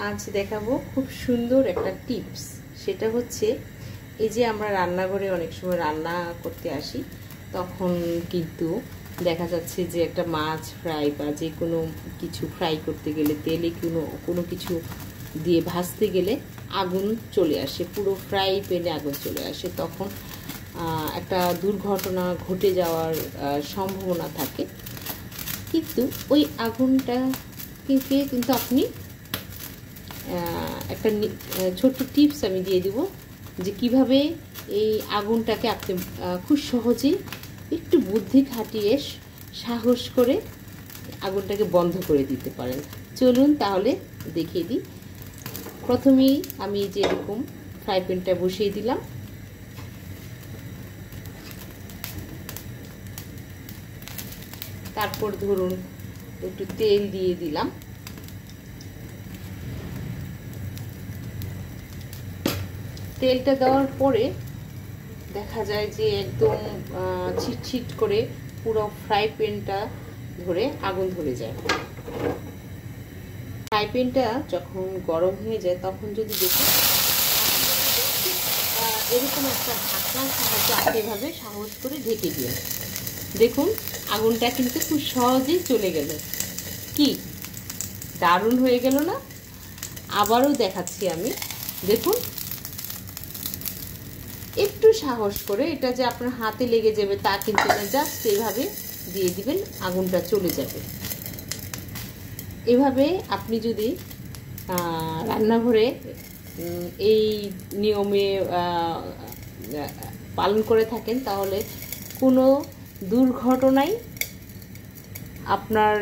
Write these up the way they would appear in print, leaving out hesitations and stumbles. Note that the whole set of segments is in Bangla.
আজ দেখাবো খুব সুন্দর একটা টিপস। সেটা হচ্ছে এই যে আমরা রান্নাঘরে অনেক সময় রান্না করতে আসি, তখন কিন্তু দেখা যাচ্ছে যে একটা মাছ ফ্রাই বা যে কোনো কিছু ফ্রাই করতে গেলে তেলে কোনো কিছু দিয়ে ভাজতে গেলে আগুন চলে আসে, পুরো ফ্রাই প্যানে আগুন চলে আসে। তখন একটা দুর্ঘটনা ঘটে যাওয়ার সম্ভাবনা থাকে। কিন্তু ওই আগুনটা কিন্তু আপনি একটা ছোট্ট টিপস আমি দিয়ে দিব যে কিভাবে এই আগুনটাকে আপনি খুব সহজেই একটু বুদ্ধি খাটিয়ে সাহস করে আগুনটাকে বন্ধ করে দিতে পারেন। চলুন তাহলে দেখিয়ে দিই। প্রথমেই আমি যে এরকম ফ্রাই প্যানটা বসিয়ে দিলাম, তারপর ধরুন একটু তেল দিয়ে দিলাম। তেলটা দেওয়ার পরে দেখা যায় যে একদম ছিটছিট করে পুরো ফ্রাই প্যানটা ধরে আগুন ধরে যায়। ফ্রাই প্যানটা যখন গরম হয়ে যায় তখন যদি দেখুন এরকম একটা ঢাকনার সাহায্যে আপনি এভাবে সাহস করে ঢেকে দিন। দেখুন আগুনটা কিন্তু খুব সহজেই চলে গেল। কি দারুণ হয়ে গেল না? আবারও দেখাচ্ছি আমি। দেখুন একটু সাহস করে, এটা যে আপনার হাতে লেগে যাবে তা কিন্তু না, জাস্ট এইভাবে দিয়ে দিবেন, আগুনটা চলে যাবে। এভাবে আপনি যদি রান্নাঘরে এই নিয়মে পালন করে থাকেন তাহলে কোনো দুর্ঘটনাই আপনার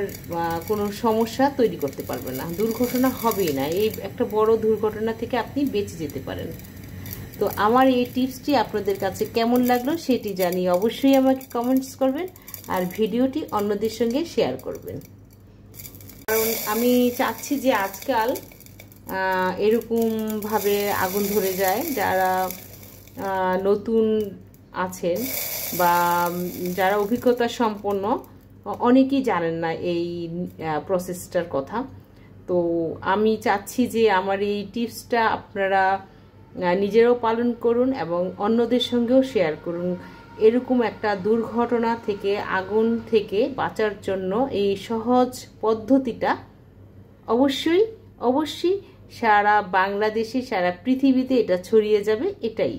কোনো সমস্যা তৈরি করতে পারবে না, দুর্ঘটনা হবেই না। এই একটা বড় দুর্ঘটনা থেকে আপনি বেঁচে যেতে পারেন। তো আমার এই টিপসটি আপনাদের কাছে কেমন লাগলো সেটি জানিয়ে অবশ্যই আমাকে কমেন্টস করবেন, আর ভিডিওটি অন্যদের সঙ্গে শেয়ার করবেন। কারণ আমি চাচ্ছি যে আজকাল এরকমভাবে আগুন ধরে যায়, যারা নতুন আছেন বা যারা অভিজ্ঞতা সম্পন্ন অনেকেই জানেন না এই প্রসেসটার কথা। তো আমি চাচ্ছি যে আমার এই টিপসটা আপনারা নিজেরাও পালন করুন এবং অন্যদের সঙ্গেও শেয়ার করুন। এরকম একটা দুর্ঘটনা থেকে, আগুন থেকে বাঁচার জন্য এই সহজ পদ্ধতিটা অবশ্যই সারা বাংলাদেশে, সারা পৃথিবীতে এটা ছড়িয়ে যাবে, এটাই।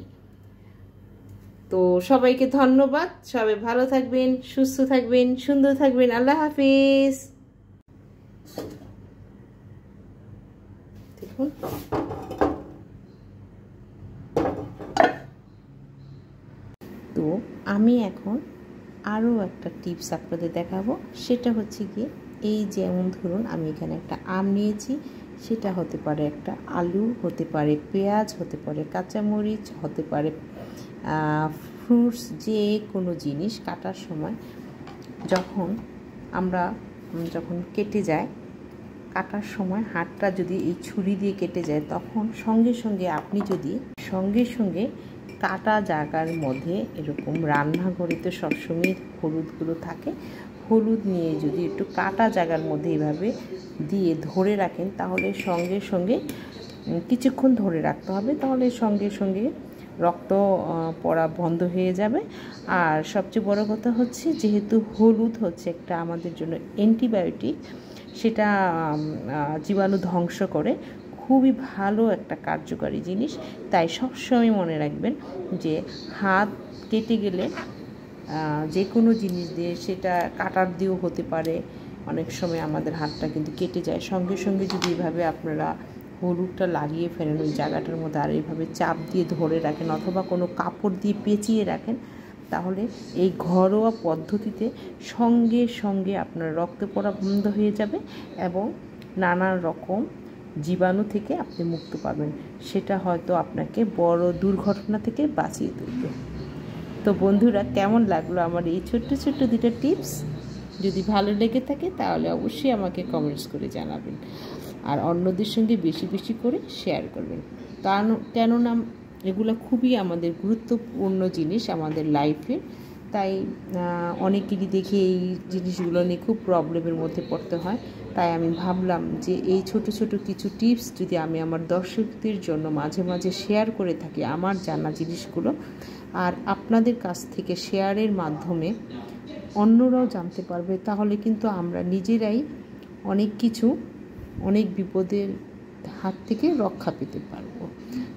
তো সবাইকে ধন্যবাদ। সবাই ভালো থাকবেন, সুস্থ থাকবেন, সুন্দর থাকবেন। আল্লাহ হাফেজ। দেখুন তো আমি এখন আরও একটা টিপস আপনাদের দেখাবো। সেটা হচ্ছে গিয়ে এই যেমন ধরুন আমি এখানে একটা আম নিয়েছি, সেটা হতে পারে একটা আলু, হতে পারে পেঁয়াজ, হতে পারে কাঁচামরিচ, হতে পারে ফ্রুটস, যে কোনো জিনিস কাটার সময় যখন কেটে যায়, কাটার সময় হাতটা যদি এই ছুরি দিয়ে কেটে যায়, তখন সঙ্গে সঙ্গে কাটা জায়গার মধ্যে এরকম রান্নাঘরে তো সবসময় হলুদগুলো থাকে, হলুদ নিয়ে যদি একটু কাটা জায়গার মধ্যে এভাবে দিয়ে ধরে রাখেন, তাহলে সঙ্গে কিছুক্ষণ ধরে রাখতে হবে, তাহলে সঙ্গে রক্ত পড়া বন্ধ হয়ে যাবে। আর সবচেয়ে বড় কথা হচ্ছে, যেহেতু হলুদ হচ্ছে একটা আমাদের জন্য অ্যান্টিবায়োটিক, সেটা জীবাণু ধ্বংস করে, খুবই ভালো একটা কার্যকারী জিনিস। তাই সবসময় মনে রাখবেন যে হাত কেটে গেলে যে কোনো জিনিস দিয়ে, সেটা কাটার দিয়েও হতে পারে, অনেক সময় আমাদের হাতটা কিন্তু কেটে যায়, সঙ্গে যদি এভাবে আপনারা হলুদটা লাগিয়ে ফেলেন ওই জায়গাটার মধ্যে, আর এইভাবে চাপ দিয়ে ধরে রাখেন অথবা কোনো কাপড় দিয়ে পেঁচিয়ে রাখেন, তাহলে এই ঘরোয়া পদ্ধতিতে সঙ্গে আপনার রক্ত পড়া বন্ধ হয়ে যাবে এবং নানা রকম জীবাণু থেকে আপনি মুক্ত পাবেন। সেটা হয়তো আপনাকে বড় দুর্ঘটনা থেকে বাঁচিয়ে তুলবে। তো বন্ধুরা, কেমন লাগলো আমার এই ছোট্ট দুটো টিপস? যদি ভালো লেগে থাকে তাহলে অবশ্যই আমাকে কমেন্টস করে জানাবেন, আর অন্যদের সঙ্গে বেশি করে শেয়ার করবেন। কেননা এগুলো খুবই আমাদের গুরুত্বপূর্ণ জিনিস আমাদের লাইফে। তাই অনেকেরই দেখি এই জিনিসগুলো নিয়ে খুব প্রবলেমের মধ্যে পড়তে হয়। তাই আমি ভাবলাম যে এই ছোট ছোট কিছু টিপস যদি আমি আমার দর্শকদের জন্য মাঝে মাঝে শেয়ার করে থাকি, আমার জানা জিনিসগুলো, আর আপনাদের কাছ থেকে শেয়ারের মাধ্যমে অন্যরাও জানতে পারবে, তাহলে কিন্তু আমরা নিজেরাই অনেক বিপদের হাত থেকে রক্ষা পেতে পারবো।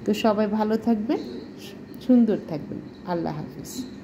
তো সবাই ভালো থাকবেন, সুন্দর থাকবেন। আল্লাহ হাফিজ।